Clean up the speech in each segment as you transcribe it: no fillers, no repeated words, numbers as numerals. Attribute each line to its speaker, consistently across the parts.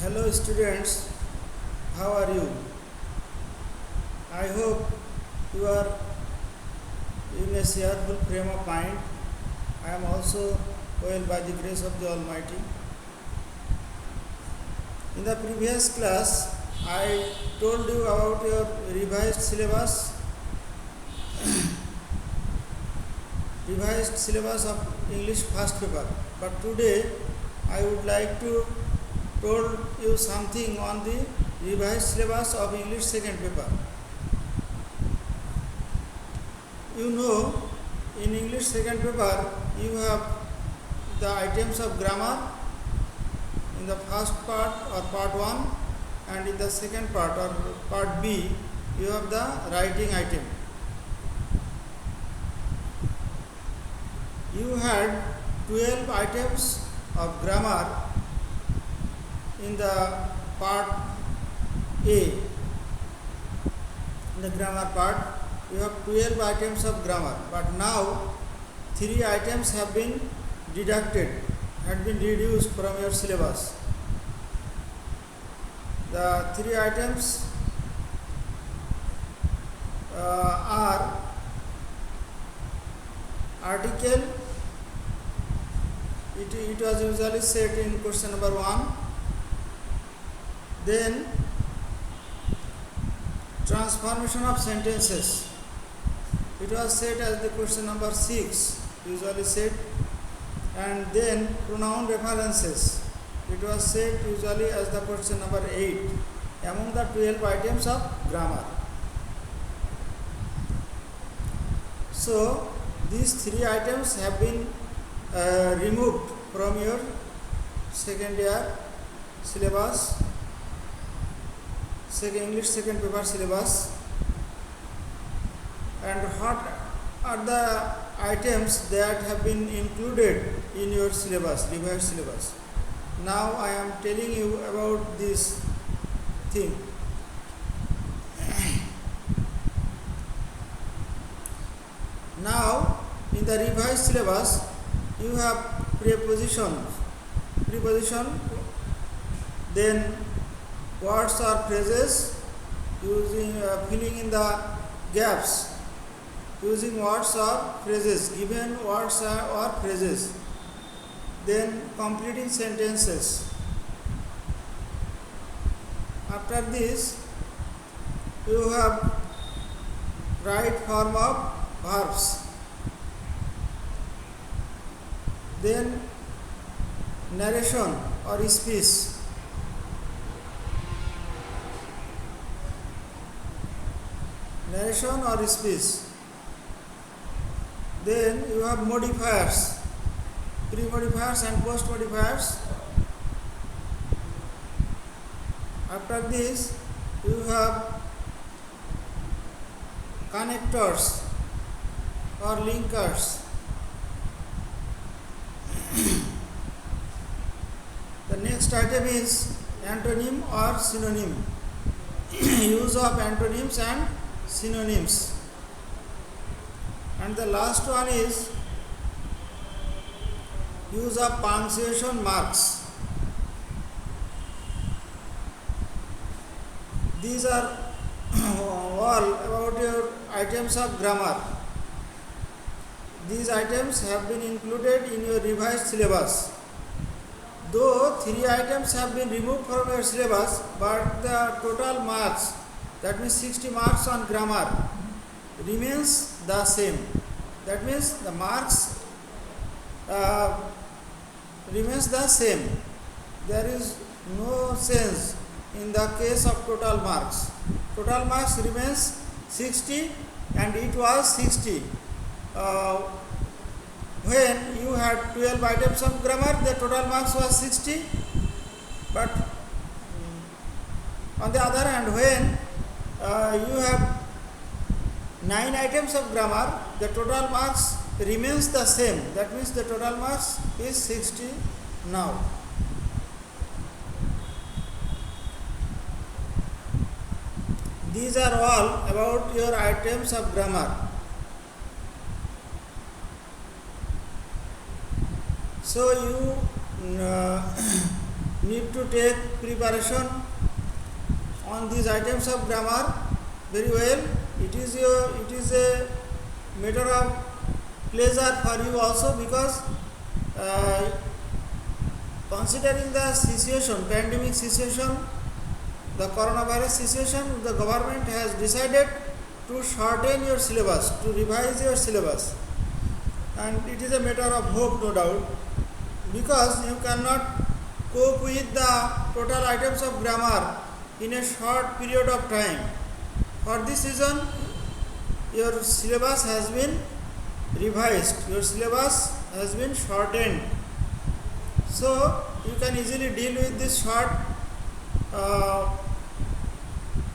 Speaker 1: Hello students, how are you? I hope you are in a cheerful frame of mind. I am also well by the grace of the Almighty. In the previous class, I told you about your revised syllabus of English first paper. But today, I would like to told you something on the revised syllabus of English second paper. You know, in English second paper, you have the items of grammar in the first part or part 1, and in the second part or part B, you have the writing item. You had 12 items of grammar in the part A. In the grammar part, you have 12 items of grammar, but now 3 items have been deducted, had been reduced from your syllabus. The 3 items are article. It was usually set in question number 1. Then transformation of sentences. It was set as the question number 6, usually set. And then pronoun references. It was set usually as the question number 8 among the 12 items of grammar. So these 3 items have been removed from your second year syllabus, English second paper syllabus. And what are the items that have been included in your syllabus, revised syllabus? Now I am telling you about this thing. Now in the revised syllabus, you have preposition, then words or phrases, using filling in the gaps using words or phrases, given words or phrases, then completing sentences. After this, you have right form of verbs, then narration or speech, then you have modifiers, pre-modifiers and post-modifiers. After this, you have connectors or linkers. The next item is antonym or synonym. Use of antonyms and synonyms. And the last one is use of punctuation marks. These are all about your items of grammar. These items have been included in your revised syllabus. Though 3 items have been removed from your syllabus, but the total marks, that means 60 marks on grammar, remains the same. That means the marks remains the same. There is no change in the case of total marks. Total marks remains 60, and it was 60. When you had 12 items of grammar, the total marks was 60. But on the other hand, when you have 9 items of grammar, the total marks remains the same. That means the total marks is 60 now. These are all about your items of grammar. So you need to take preparation on these items of grammar very well. It is a matter of pleasure for you also, because considering the situation, pandemic situation, the coronavirus situation, the government has decided to shorten your syllabus, to revise your syllabus, and it is a matter of hope, no doubt, because you cannot cope with the total items of grammar in a short period of time. For this reason, your syllabus has been revised, your syllabus has been shortened. So you can easily deal with this short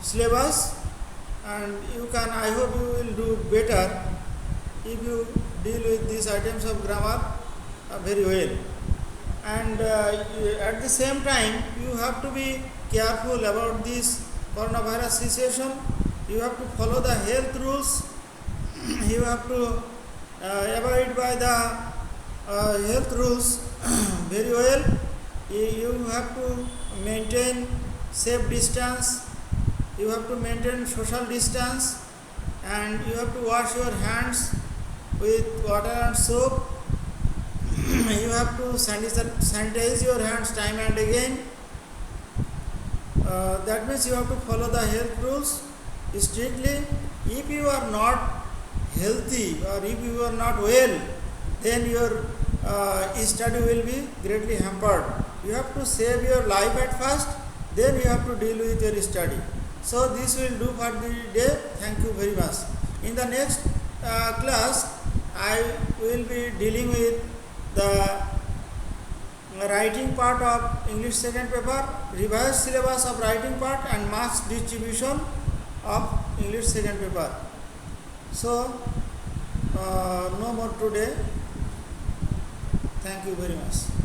Speaker 1: syllabus, and you can, I hope you will do better if you deal with these items of grammar very well. And at the same time, you have to be careful about this coronavirus situation. You have to follow the health rules. You have to abide by the health rules very well. You have to maintain safe distance. You have to maintain social distance, and you have to wash your hands with water and soap. You have to sanitize your hands time and again. That means you have to follow the health rules strictly. If you are not healthy or if you are not well, then your study will be greatly hampered. You have to save your life at first, then you have to deal with your study. So this will do for the day. Thank you very much. In the next class, I will be dealing with the writing part of English second paper, revised syllabus of writing part, and marks distribution of English second paper. So no more today. Thank you very much.